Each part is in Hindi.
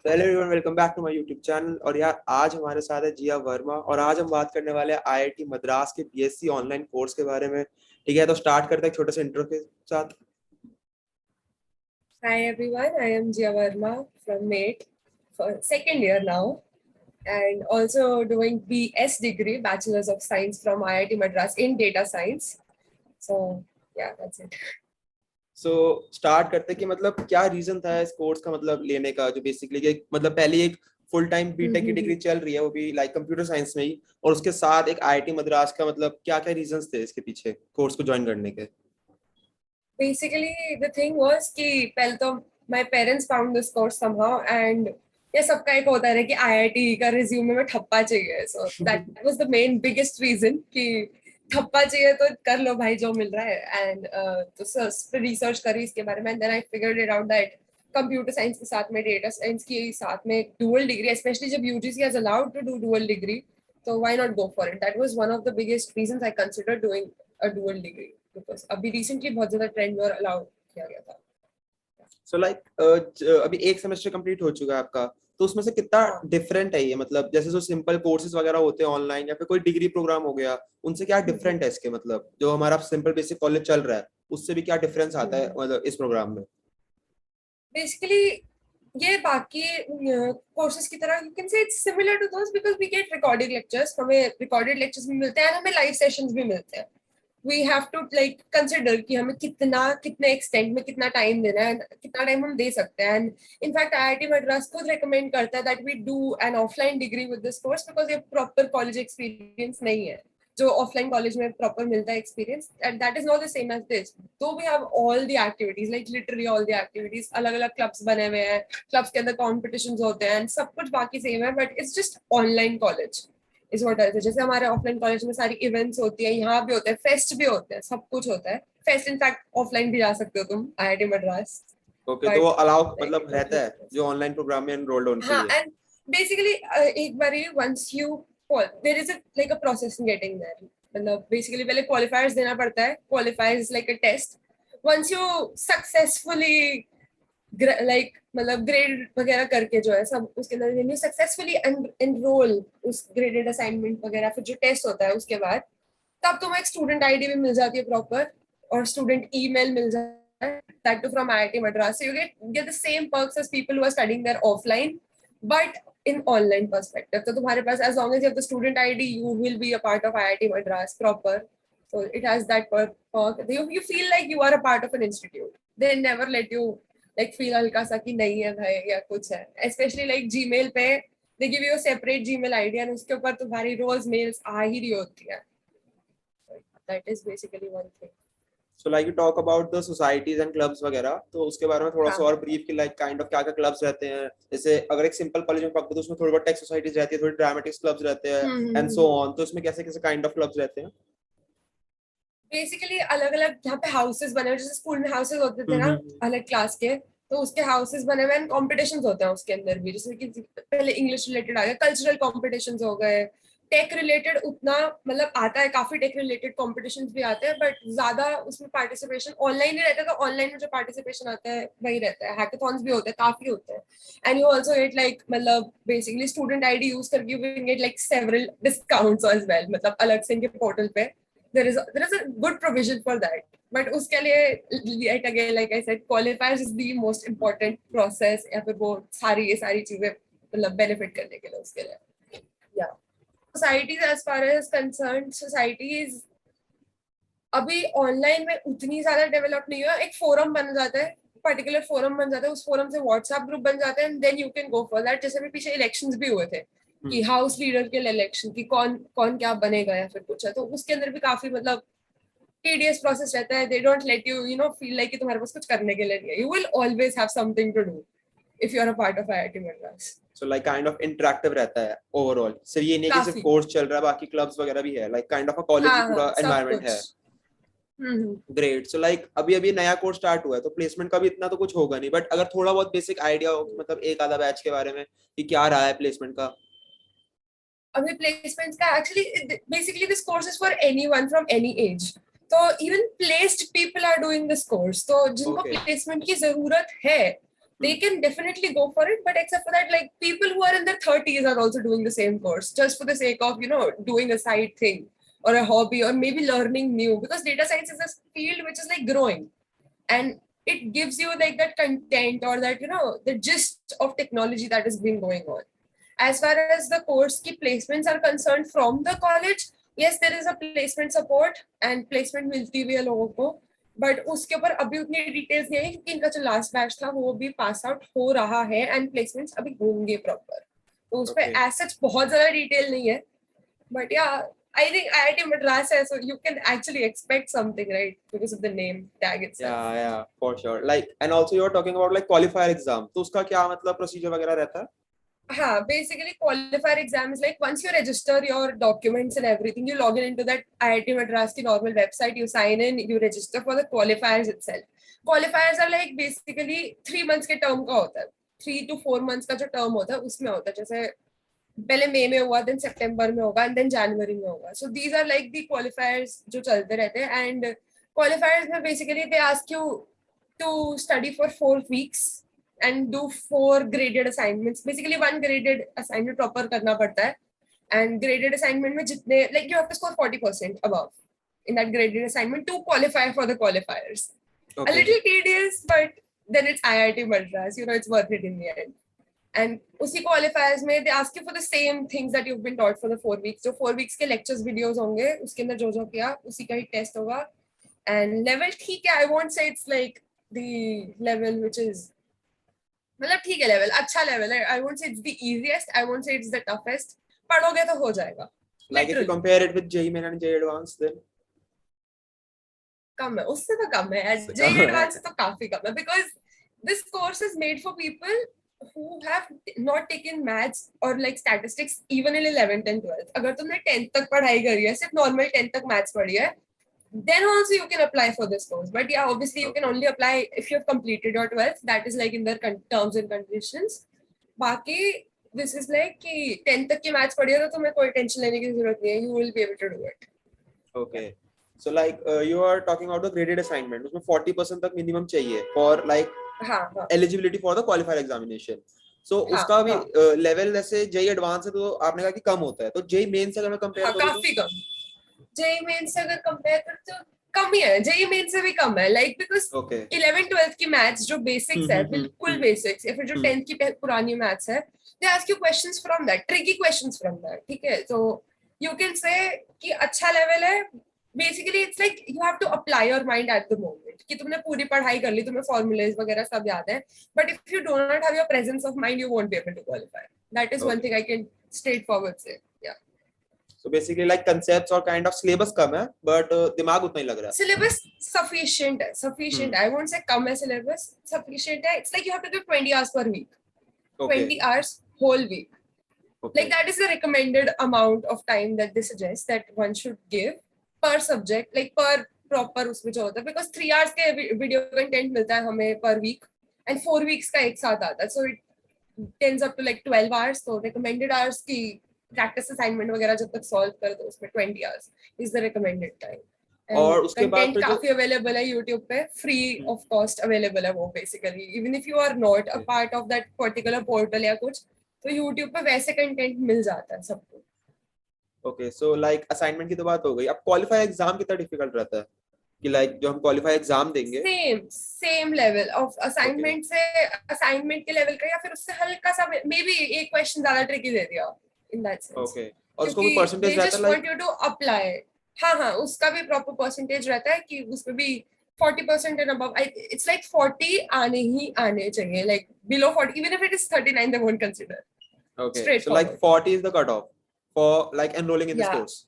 Hello everyone, welcome back to my YouTube channel. और यार आज हमारे साथ है जिया वर्मा और आज हम बात करने वाले हैं आईआईटी मद्रास के बीएससी ऑनलाइन कोर्स के बारे में। ठीक है, तो स्टार्ट करते हैं एक छोटे से इंट्रो के साथ। Hi everyone, I am Jia Verma from MATE for second year now and also doing BS degree, Bachelor's of Science from IIT Madras in Data Science. So yeah, that's it. So start करते हैं कि मतलब क्या रीजन था इस कोर्स का मतलब लेने का, जो बेसिकली कि मतलब पहले एक फुल टाइम बीटेक की डिग्री चल रही है, वो भी लाइक कंप्यूटर साइंस में ही, और उसके साथ एक आईआईटी मद्रास का, मतलब क्या क्या रीजंस थे इसके पीछे कोर्स को ज्वाइन करने के? Basically, the thing was कि पहले तो my parents found this course somehow and ये सबका एक होता है कि आईआईटी का रिज्यूमे में ठप्पा चाहिए, so that was the main biggest reason कि ठप्पा चाहिए तो कर लो भाई जो मिल रहा है। एंड तो रिसर्च करी इसके बारे में, then I figured it out that computer science के साथ में डेटा साइंस की साथ में डुअल डिग्री, स्पेशली जब UGC has allowed to do dual degree, तो why not go for it. That was one of the biggest reasons I consider doing a dual degree, because अभी रिसेंटली बहुत ज्यादा ट्रेंड और अलाउ किया गया था। सो अभी एक सेमेस्टर कंप्लीट हो चुका है आपका, तो उसमें से कितना हाँ। डिफरेंट है ये, मतलब जैसे जो सिंपल कोर्सेज वगैरह होते हैं ऑनलाइन या फिर कोई डिग्री प्रोग्राम हो गया, उनसे क्या डिफरेंट है इसके, मतलब जो हमारा सिंपल बेसिक कॉलेज चल रहा है उससे भी क्या डिफरेंस आता है मतलब इस प्रोग्राम में? बेसिकली ये बाकी कोर्सेज की तरह you can say it's similar to those because we get recorded lectures, हमें रिकॉर्डेड लेक्चर्स भी मिलते हैं, हमें लाइव सेशंस भी मिलते हैं। We have to like consider कि हमें कितने एक्सटेंट में कितना टाइम देना है, कितना टाइम हम दे सकते हैं। एंड इनफैक्ट आईआईटी मद्रास खुद रिकमेंड करता है that we do an offline degree with this course because ये प्रॉपर कॉलेज एक्सपीरियंस नहीं है जो ऑफलाइन कॉलेज में प्रॉपर मिलता है experience, and that is not the same as this. तो we have all the activities, like literally all the activities, अलग अलग क्लब्स बने हुए हैं, क्लब्स के अंदर कॉम्पिटिशन्स होते हैं, सब कुछ बाकी सेम है, but it's just online college is what I, जैसे हमारे ऑफलाइन कॉलेज में सारी इवेंट्स होती है, यहाँ भी होते हैं, फेस्ट भी होते हैं, सब कुछ होता है। फेस्ट इनफैक्ट ऑफलाइन भी जा सकते हो तुम आईआईटी मद्रास, ओके, तो वो बट अलाउ लाइक मतलब रहता है जो ऑनलाइन प्रोग्राम में एनरोल्ड होने के हाँ। लिए? एंड बेसिकली एक बारी once you there is like a process in getting there, मतलब बेसिकली पहले क्वालिफायर्स देना पड़ता है। Qualifiers like a test, once you successfully like मतलब ग्रेड वगैरह करके जो है सब उसके अंदर, यू सक्सेसफुली एनरोल उस ग्रेडेड असाइनमेंट वगैरह, फिर जो टेस्ट होता है उसके बाद तब तुम्हें एक स्टूडेंट आईडी भी मिल जाती है प्रॉपर, और स्टूडेंट ईमेल मिल जाता है, that to from IIT Madras, so you get the same perks as people who are studying there offline but in online perspective. तो तुम्हारे पास as long as you have the student ID you will be a part of IIT Madras proper, so it has that perk. You feel like you are a part of an institute. They never let you like feel हल्का सा कि नहीं है भाई या कुछ है, especially like Gmail पे they give you a separate Gmail ID and उसके ऊपर तुम्हारी रोज मेल्स आ ही रही होती है। That is basically one thing. So like you talk about the societies and clubs वगैरह, तो उसके बारे में थोड़ा सा हाँ। और ब्रीफ की, लाइक काइंड ऑफ क्या क्या क्लब्स रहते हैं? जैसे अगर एक सिंपल कॉलेज में पढ़ते तो उसमें थोड़ी बहुत टेक सोसाइटीज रहती है, थोड़ी ड्रामेटिक्स क्लब्स रहते हैं एंड सो ऑन, तो इसमें कैसे कैसे काइंड ऑफ क्लब्स रहते हैं? बेसिकली अलग अलग यहाँ पे हाउसेस बने हुए, जैसे स्कूल में हाउसेस होते थे ना हम्म। अलग क्लास के, तो उसके हाउसेस बने हुए हैं, कॉम्पिटिशन्स होते हैं उसके अंदर भी, जैसे कि पहले इंग्लिश रिलेटेड आ गया, कल्चरल कॉम्पिटिशन्स हो गए, टेक रिलेटेड उतना मतलब आता है, काफी टेक रिलेटेड कॉम्पिटिशन्स भी आते हैं, बट ज्यादा उसमें पार्टिसिपेशन ऑनलाइन ही रहता है, तो ऑनलाइन में जो पार्टिसिपेशन आता है वही रहता है। हैकाथॉन्स भी होते हैं, काफी होते हैं, and you also get like मतलब बेसिकली स्टूडेंट आईडी यूज करके you can get like several discounts as well, मतलब अलग से इनके पोर्टल पे there is a good provision for that, but उसके लिए yet again like I said qualifiers is the most important process, या फिर वो ये सारी चीजें मतलब benefit करने के लिए उसके लिए। yeah, societies as far as concerned, societies अभी ऑनलाइन में उतनी ज्यादा डेवलप नहीं हुआ। एक फोरम बन जाता है, पर्टिकुलर फोरम बन जाता है, उस फोरम से व्हाट्सएप ग्रुप बन जाता है and then you can go for that. जैसे भी पीछे इलेक्शंस भी हुए थे कि हाउस लीडर के लिए इलेक्शन की कौन कौन क्या बनेगा या फिर कुछ है, तो उसके अंदर भी काफी मतलब टीडियस प्रोसेस रहता है। They don't let you you know feel like कि तुम्हारे पास कुछ करने के लिए नहीं है, you will always have something to do if you are a part of IIT Madras. So like kind of interactive रहता है ओवरऑल, सिर्फ ये नहीं है कि सिर्फ काफी। कोर्स चल रहा है, बाकी क्लब्स वगैरह भी है, like kind of a college ही हाँ पूरा हाँ सब एनवायरनमेंट कुछ। है। हम्म। ग्रेट। सो लाइक अभी अभी नया कोर्स स्टार्ट हुआ है, तो प्लेसमेंट का भी इतना तो कुछ होगा नहीं, बट अगर थोड़ा बहुत बेसिक आइडिया हो, मतलब एक आधा बैच के बारे में कि क्या रहा है प्लेसमेंट का? अभी प्लेसमेंट्स का actually basically this course is for anyone from any age, तो even placed people are doing this course, तो जिनको ओके। प्लेसमेंट की जरूरत है they can definitely go for it, but except for that, like people who are in their 30s are also doing the same course just for the sake of, you know, doing a side thing or a hobby or maybe learning new, because data science is a field which is like growing, and it gives you like that content or that, you know, the gist of technology that is being going on. As far as the course की placements are concerned from the college, yes, there is a placement support and placement मिलती भी है लोगों को, बट उसके ऊपर अभी उतनी डिटेल्स नहीं है क्योंकि इनका जो लास्ट बैच था वो भी पास आउट हो रहा है एंड प्लेसमेंट्स अभी होंगे प्रॉपर, तो उस पे एज सच बहुत ज्यादा डिटेल नहीं है, बट या I think IIT Madras है, so you can actually expect something, right? Because of the name tag itself. Yeah, for sure. Like, and also you are talking about like qualifier exam. तो उसका क्या मतलब प्रोसीजर वगैरह रहता है? हाँ, basically qualifier exam is like once you register your documents and everything, you log in into that IIT Madras की normal website, you sign in, you register for the qualifiers itself. Qualifiers are like basically 3 months के term का होता है, 3 to 4 months का जो term होता है उसमें होता है, जैसे पहले मई में हुआ, देन सितंबर में होगा एंड देन जनवरी में होगा. So these are like the qualifiers जो चलते रहते हैं, एंड क्वालिफायर्स में basically they ask you to study for 4 weeks and do 4 graded assignments. Basically 1 graded assignment proper करना पड़ता है, and graded assignment में जितने like you have to score 40% above in that graded assignment to qualify for the qualifiers. A little tedious, but then it's IIT Madras, you know, it's worth it in the end. And उसी qualifiers में they ask you for the same things that you've been taught for the 4 weeks. जो 4 weeks के lectures videos होंगे उसके अंदर जो किया उसी का ही test होगा. And level ठीक है, I won't say it's like the level which is मतलब ठीक है, level अच्छा level है. I won't say it's the easiest, I won't say it's the toughest. पढ़ोगे तो हो जाएगा. Like if you compare it with JEE Main and JEE Advanced, then कम है, उससे तो कम है. JEE Advanced तो काफी कम है, because this course is made for people who have not taken maths or like statistics even in 11th and 12th. अगर तुमने 10th तक पढ़ाई करी है, सिर्फ normal 10th तक maths पढ़ी है, then also you can apply for this course. But yeah, obviously you can only apply if you have completed your 12th. That is like in their terms and conditions. बाकी this is like कि 10th तक की maths पढ़ी है तो तुम्हें कोई tension लेने की जरूरत नहीं है. You will be able to do it. Okay. So like you are talking about the graded assignment. उसमें 40% तक minimum चाहिए for like eligibility for the qualifier examination. So उसका भी level जैसे JEE Advanced है तो आपने कहा कि कम होता है, तो JEE Main से अगर मैं compare करूँ काफी कम. JEE Main से अगर compare करूँ तो कम ही है. JEE Main से भी कम है, like because 11th 12th की maths जो basics है, बिल्कुल basics, या फिर जो 10th की पुरानी maths है, they ask you questions from that, tricky questions from that. ठीक है, so you can say कि अच्छा level है. Basically it's like you have to apply your mind at the moment कि तुमने पूरी पढ़ाई कर ली, तुम्हें formulas वगैरह सब याद है, but if you do not have your presence of mind, you won't be able to qualify. That is one thing I can straightforward say. Yeah. So basically like concepts और kind of syllabus कम है, but दिमाग उतना ही लग रहा है. Syllabus sufficient है, sufficient. I won't say कम है syllabus, sufficient है. It's like you have to do 20 hours per week. 20 hours whole week. Like that is the recommended amount of time that they suggest that one should give per subject, like per proper उसमें जो होता है, because 3 hours के video content मिलता है हमें per week and 4 weeks का एक साथ आता है, so it tends up to like 12 hours. So recommended hours की practice assignment वगैरह जब तक solve कर दो उसमें 20 hours is the recommended time. और उसके बाद काफी available है YouTube पे, free of cost available है वो basically. Even if you are not a part of that particular portal या कुछ, तो YouTube पे वैसे content मिल जाता है सबको. Okay, so like assignment की तो बात हो गई. अब qualify exam कितना difficult रहता है कि like जो हम qualify exam देंगे same level of assignment से assignment के level का या फिर उससे हल्का सा maybe एक question ज़्यादा tricky दे दिया in that sense. Okay. और उसको भी percentage रहता है, they just want you to apply. हाँ, उसका भी proper percentage रहता है कि उसमें भी 40% and above. It's like 40 आने ही आने चाहिए. Like below 40, even if it is 39, they won't consider. Okay. So like 40 is the cutoff for like enrolling in this course.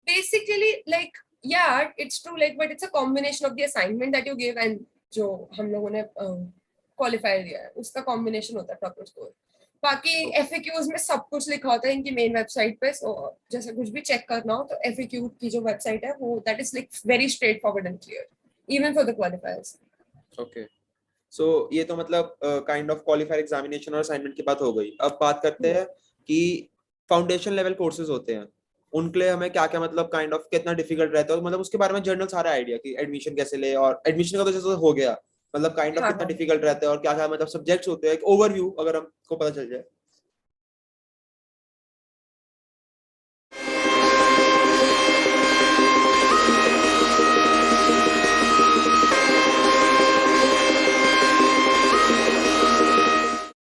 Basically, like yeah, it's true. Like, but it's a combination of the assignment that you give and जो हम लोगों ने qualifier दिया है, उसका combination होता है proper score. बाकी FAQs में सब कुछ लिखा होता है इनकी main website पे. So जैसे कुछ भी check करना हो तो FAQ की जो website है वो that is like very straightforward and clear, even for the qualifiers. Okay. So ये तो मतलब kind of qualifier examination और assignment की बात हो गई. अब बात करते हैं कि फाउंडेशन लेवल कोर्सेज होते हैं, उनके लिए हमें क्या क्या मतलब काइंड ऑफ कितना डिफिकल्ट रहता है, मतलब उसके बारे में जनरल सारा आइडिया कि एडमिशन कैसे ले, और एडमिशन का तो जैसे हो गया, मतलब काइंड ऑफ हाँ कितना हाँ डिफिकल्ट रहता है और क्या क्या मतलब सब्जेक्ट्स होते हैं, एक ओवरव्यू अगर हमको पता चल जाए।